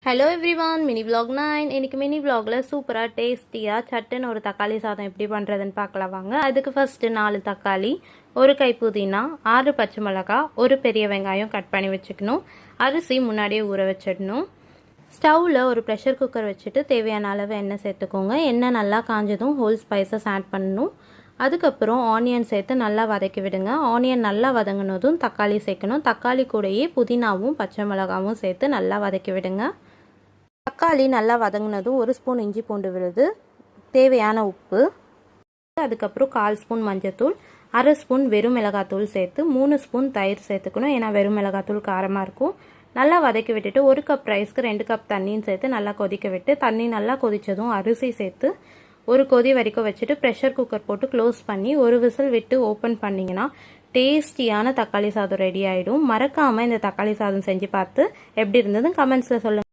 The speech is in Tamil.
Hello everyone, mini vlog 9. இன்னைக்கு மினி vlogல சூப்பராக டேஸ்டியாக சட்டுன்னு ஒரு தக்காளி சாதம் எப்படி பண்ணுறதுன்னு பார்க்கலாம் வாங்க. அதுக்கு ஃபஸ்ட்டு 4 தக்காளி, ஒரு கை புதினா, 6 பச்சை மிளகாய், ஒரு பெரிய வெங்காயம் கட் பண்ணி வச்சுக்கணும். அரிசி முன்னாடியே ஊற வச்சிடணும். ஸ்டவ்வில் ஒரு ப்ரெஷர் குக்கர் வச்சுட்டு தேவையான அளவு எண்ணெய் சேர்த்துக்கோங்க. எண்ணெய் நல்லா காஞ்சதும் ஹோல் ஸ்பைசஸ் ஆட் பண்ணணும். அதுக்கப்புறம் ஆனியன் சேர்த்து நல்லா வதக்கி விடுங்க. ஆனியன் நல்லா வதங்கினதும் தக்காளி சேர்க்கணும். தக்காளி கூடயே புதினாவும் பச்சை மிளகாவும் சேர்த்து நல்லா வதக்கி விடுங்க. தக்காளி நல்லா வதங்கினதும் 1 ஸ்பூன் இஞ்சி பூண்டு விழுது, தேவையான உப்பு, அதுக்கப்புறம் 1/4 ஸ்பூன் மஞ்சத்தூள், 1/2 ஸ்பூன் வெறும் மிளகாத்தூள் சேர்த்து 3 ஸ்பூன் தயிர் சேர்த்துக்கணும். ஏன்னா வெறும் மிளகாத்தூள் காரமாக இருக்கும். நல்லா வதக்கி விட்டுட்டு 1 கப் ரைஸ்க்கு 2 கப் தண்ணின்னு சேர்த்து நல்லா கொதிக்க விட்டு, தண்ணி நல்லா கொதித்ததும் அரிசி சேர்த்து ஒரு கொதி வரைக்கும் வச்சுட்டு ப்ரெஷர் குக்கர் போட்டு க்ளோஸ் பண்ணி ஒரு விசில் விட்டு ஓப்பன் பண்ணிங்கன்னா டேஸ்டியான தக்காளி சாதம் ரெடி ஆகிடும். மறக்காமல் இந்த தக்காளி சாதம் செஞ்சு பார்த்து எப்படி இருந்ததுன்னு கமெண்ட்ஸில் சொல்லுங்கள்.